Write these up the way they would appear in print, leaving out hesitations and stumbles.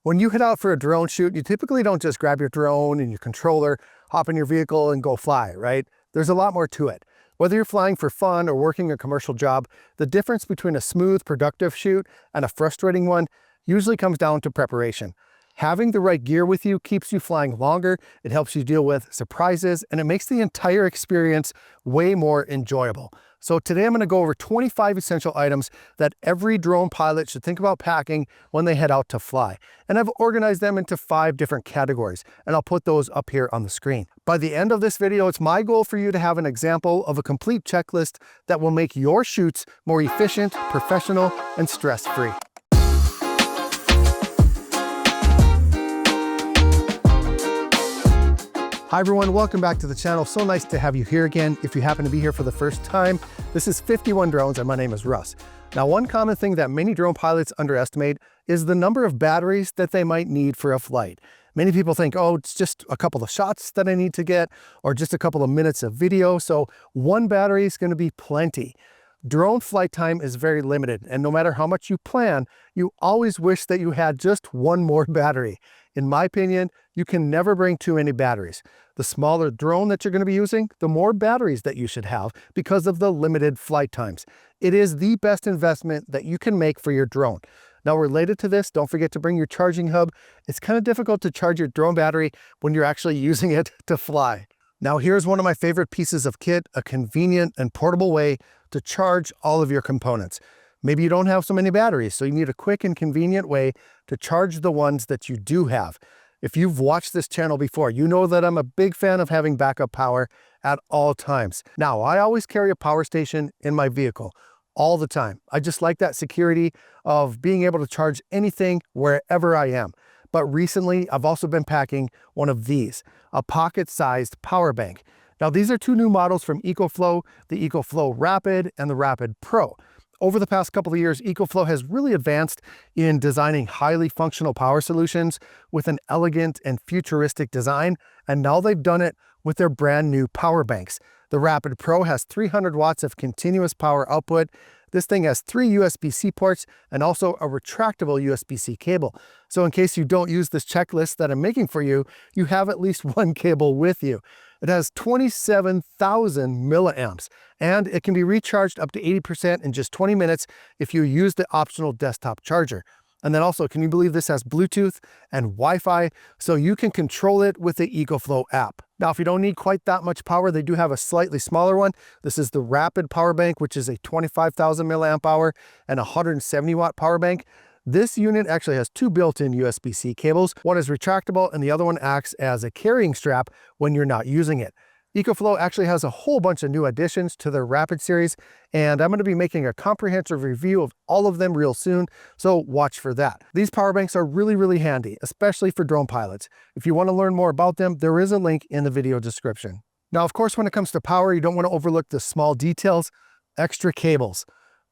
When you head out for a drone shoot, you typically don't just grab your drone and your controller, hop in your vehicle and go fly, right? There's a lot more to it. Whether you're flying for fun or working a commercial job, the difference between a smooth, productive shoot and a frustrating one usually comes down to preparation. Having the right gear with you keeps you flying longer, it helps you deal with surprises, and it makes the entire experience way more enjoyable. So today I'm going to go over 25 essential items that every drone pilot should think about packing when they head out to fly. And I've organized them into 5 different categories, and I'll put those up here on the screen. By the end of this video, it's my goal for you to have an example of a complete checklist that will make your shoots more efficient, professional, and stress-free. Hi everyone, welcome back to the channel. So nice to have you here again. If you happen to be here for the first time, this is 51 Drones and my name is Russ. Now, one common thing that many drone pilots underestimate is the number of batteries that they might need for a flight. Many people think, oh, it's just a couple of shots that I need to get, or just a couple of minutes of video, so one battery is going to be plenty. Drone flight time is very limited, and no matter how much you plan, you always wish that you had just one more battery. In my opinion, you can never bring too many batteries. The smaller drone that you're going to be using, the more batteries that you should have because of the limited flight times. It is the best investment that you can make for your drone. Now, related to this, don't forget to bring your charging hub. It's kind of difficult to charge your drone battery when you're actually using it to fly. Now, here's one of my favorite pieces of kit, a convenient and portable way to charge all of your components. Maybe you don't have so many batteries, so you need a quick and convenient way to charge the ones that you do have. If you've watched this channel before, you know that I'm a big fan of having backup power at all times. Now, I always carry a power station in my vehicle all the time. I just like that security of being able to charge anything wherever I am. But recently, I've also been packing one of these, a pocket-sized power bank. Now, these are 2 new models from EcoFlow, the EcoFlow Rapid and the Rapid Pro. Over the past couple of years, EcoFlow has really advanced in designing highly functional power solutions with an elegant and futuristic design, and now they've done it with their brand new power banks. The Rapid Pro has 300 watts of continuous power output. This thing has 3 USB-C ports and also a retractable USB-C cable. So in case you don't use this checklist that I'm making for you, you have at least one cable with you. It has 27,000 milliamps, and it can be recharged up to 80% in just 20 minutes if you use the optional desktop charger. And then also, can you believe this has Bluetooth and Wi-Fi, so you can control it with the EcoFlow app. Now, if you don't need quite that much power, they do have a slightly smaller one. This is the Rapid Power Bank, which is a 25,000 milliamp hour and 170 watt power bank. This unit actually has 2 built-in USB-C cables. One is retractable and the other one acts as a carrying strap when you're not using it. EcoFlow actually has a whole bunch of new additions to their Rapid series, and I'm going to be making a comprehensive review of all of them real soon, so watch for that. These power banks are really handy, especially for drone pilots. If you want to learn more about them, there is a link in the video description. Now, of course, when it comes to power, you don't want to overlook the small details, extra cables.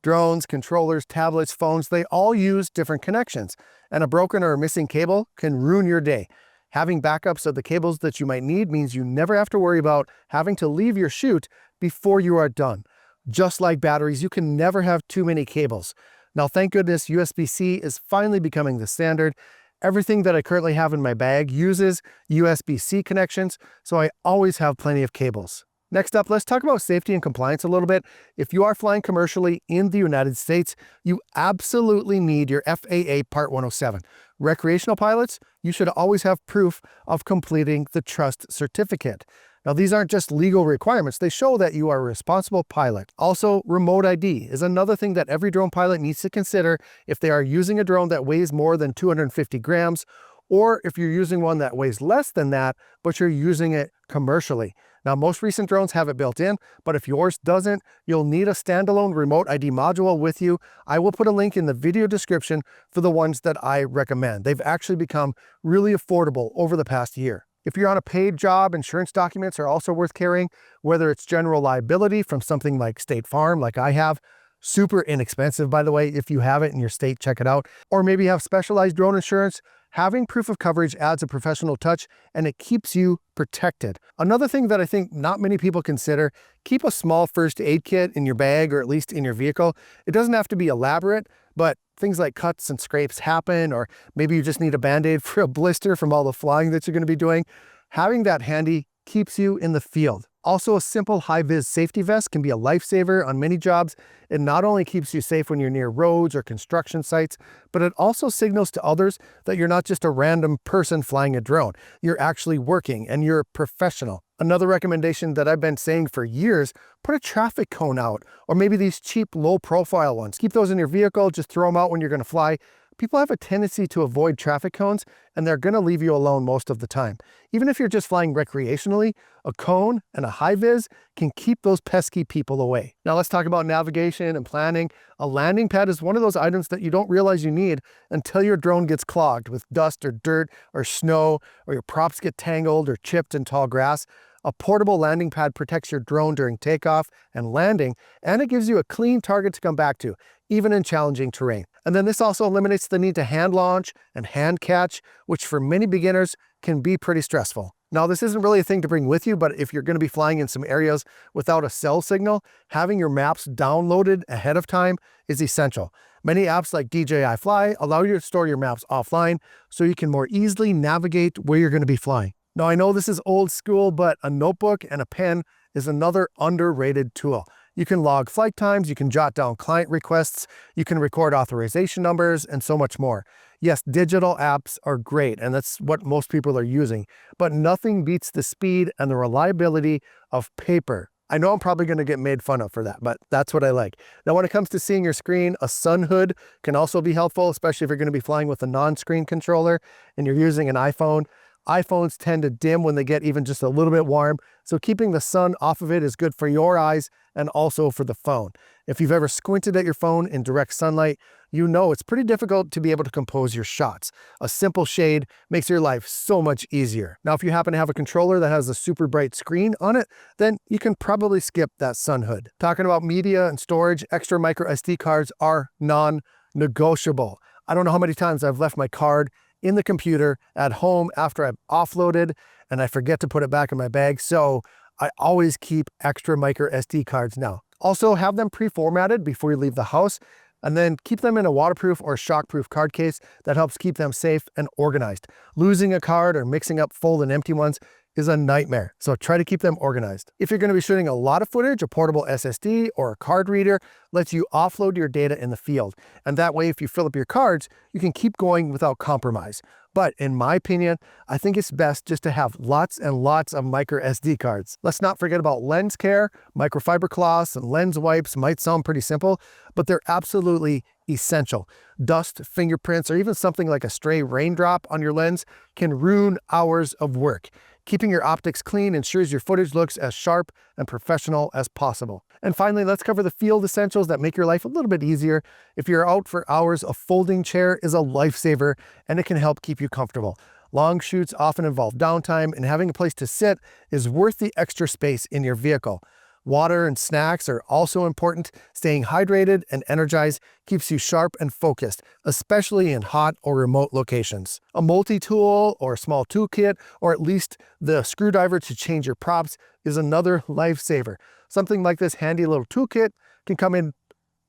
Drones, controllers, tablets, phones, they all use different connections, and a broken or missing cable can ruin your day. Having backups of the cables that you might need means you never have to worry about having to leave your shoot before you are done. Just like batteries, you can never have too many cables. Now, thank goodness USB-C is finally becoming the standard. Everything that I currently have in my bag uses USB-C connections, so I always have plenty of cables. Next up, let's talk about safety and compliance a little bit. If you are flying commercially in the United States, you absolutely need your FAA Part 107. Recreational pilots, you should always have proof of completing the Trust Certificate. Now, these aren't just legal requirements, they show that you are a responsible pilot. Also, remote ID is another thing that every drone pilot needs to consider if they are using a drone that weighs more than 250 grams, or if you're using one that weighs less than that, but you're using it commercially. Now, most recent drones have it built in, but if yours doesn't, you'll need a standalone remote ID module with you. I will put a link in the video description for the ones that I recommend. They've actually become really affordable over the past year. If you're on a paid job, insurance documents are also worth carrying, whether it's general liability from something like State Farm, like I have. Super inexpensive, by the way. If you have it in your state, check it out. Or maybe you have specialized drone insurance. Having proof of coverage adds a professional touch and it keeps you protected. Another thing that I think not many people consider, keep a small first aid kit in your bag or at least in your vehicle. It doesn't have to be elaborate, but things like cuts and scrapes happen, or maybe you just need a Band-Aid for a blister from all the flying that you're going to be doing. Having that handy keeps you in the field. Also, a simple high-vis safety vest can be a lifesaver on many jobs. It not only keeps you safe when you're near roads or construction sites, but it also signals to others that you're not just a random person flying a drone. You're actually working and you're a professional. Another recommendation that I've been saying for years, put a traffic cone out, or maybe these cheap low-profile ones. Keep those in your vehicle, just throw them out when you're going to fly. People have a tendency to avoid traffic cones, and they're going to leave you alone most of the time. Even if you're just flying recreationally, a cone and a high vis can keep those pesky people away. Now let's talk about navigation and planning. A landing pad is one of those items that you don't realize you need until your drone gets clogged with dust or dirt or snow, or your props get tangled or chipped in tall grass. A portable landing pad protects your drone during takeoff and landing, and it gives you a clean target to come back to, even in challenging terrain. And then this also eliminates the need to hand launch and hand catch, which for many beginners can be pretty stressful. Now, this isn't really a thing to bring with you, but if you're going to be flying in some areas without a cell signal, having your maps downloaded ahead of time is essential. Many apps like DJI Fly allow you to store your maps offline so you can more easily navigate where you're going to be flying. Now, I know this is old school, but a notebook and a pen is another underrated tool. You can log flight times, you can jot down client requests, you can record authorization numbers, and so much more. Yes, digital apps are great, and that's what most people are using, but nothing beats the speed and the reliability of paper. I know I'm probably going to get made fun of for that, but that's what I like. Now, when it comes to seeing your screen, a sun hood can also be helpful, especially if you're going to be flying with a non-screen controller and you're using an iPhone. iPhones tend to dim when they get even just a little bit warm, so keeping the sun off of it is good for your eyes and also for the phone. If you've ever squinted at your phone in direct sunlight, you know it's pretty difficult to be able to compose your shots. A simple shade makes your life so much easier. Now, if you happen to have a controller that has a super bright screen on it, then you can probably skip that sun hood. Talking about media and storage, extra micro SD cards are non-negotiable. I don't know how many times I've left my card in the computer at home after I've offloaded and I forget to put it back in my bag, so I always keep extra micro SD cards now. Also, have them pre-formatted before you leave the house, and then keep them in a waterproof or shockproof card case that helps keep them safe and organized. Losing a card or mixing up full and empty ones is a nightmare, so try to keep them organized. If you're going to be shooting a lot of footage, a portable SSD or a card reader lets you offload your data in the field, and that way if you fill up your cards, you can keep going without compromise. But in my opinion, I think it's best just to have lots and lots of micro SD cards. Let's not forget about lens care. Microfiber cloths and lens wipes might sound pretty simple, but they're absolutely essential. Dust, fingerprints, or even something like a stray raindrop on your lens can ruin hours of work. Keeping your optics clean ensures your footage looks as sharp and professional as possible. And finally, let's cover the field essentials that make your life a little bit easier. If you're out for hours, a folding chair is a lifesaver and it can help keep you comfortable. Long shoots often involve downtime, and having a place to sit is worth the extra space in your vehicle. Water and snacks are also important. Staying hydrated and energized keeps you sharp and focused, especially in hot or remote locations. A multi-tool or a small toolkit, or at least the screwdriver to change your props, is another lifesaver. Something like this handy little toolkit can come in,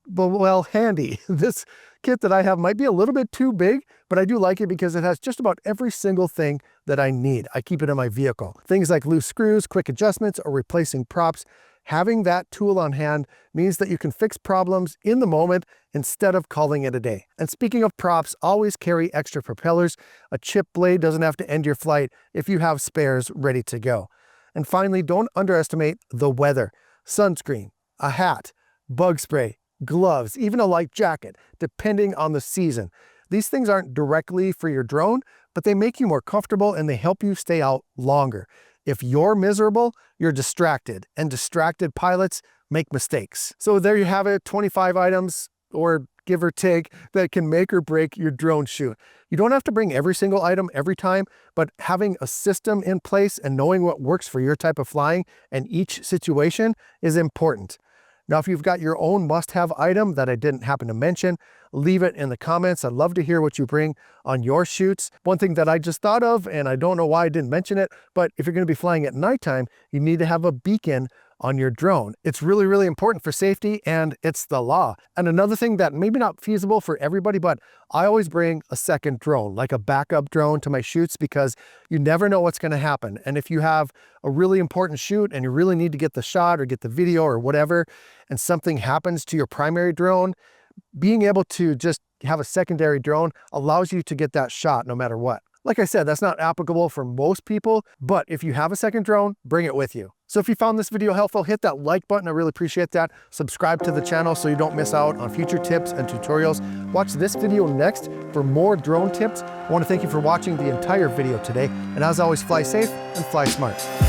well, handy. This kit that I have might be a little bit too big, but I do like it because it has just about every single thing that I need. I keep it in my vehicle. Things like loose screws, quick adjustments, or replacing props. Having that tool on hand means that you can fix problems in the moment instead of calling it a day. And speaking of props, always carry extra propellers. A chipped blade doesn't have to end your flight if you have spares ready to go. And finally, don't underestimate the weather. Sunscreen, a hat, bug spray, gloves, even a light jacket, depending on the season. These things aren't directly for your drone, but they make you more comfortable and they help you stay out longer. If you're miserable, you're distracted, and distracted pilots make mistakes. So there you have it, 25 items, or give or take, that can make or break your drone shoot. You don't have to bring every single item every time, but having a system in place and knowing what works for your type of flying and each situation is important. Now, if you've got your own must-have item that I didn't happen to mention, leave it in the comments. I'd love to hear what you bring on your shoots. One thing that I just thought of, and I don't know why I didn't mention it, but if you're going to be flying at nighttime, you need to have a beacon on your drone. It's really, really important for safety, and it's the law. And another thing that maybe not feasible for everybody, but I always bring a second drone, like a backup drone to my shoots, because you never know what's going to happen. And if you have a really important shoot and you really need to get the shot or get the video or whatever, and something happens to your primary drone, being able to just have a secondary drone allows you to get that shot no matter what. Like I said, that's not applicable for most people, but if you have a second drone, bring it with you. So if you found this video helpful, hit that like button. I really appreciate that. Subscribe to the channel so you don't miss out on future tips and tutorials. Watch this video next for more drone tips. I want to thank you for watching the entire video today. And as always, fly safe and fly smart.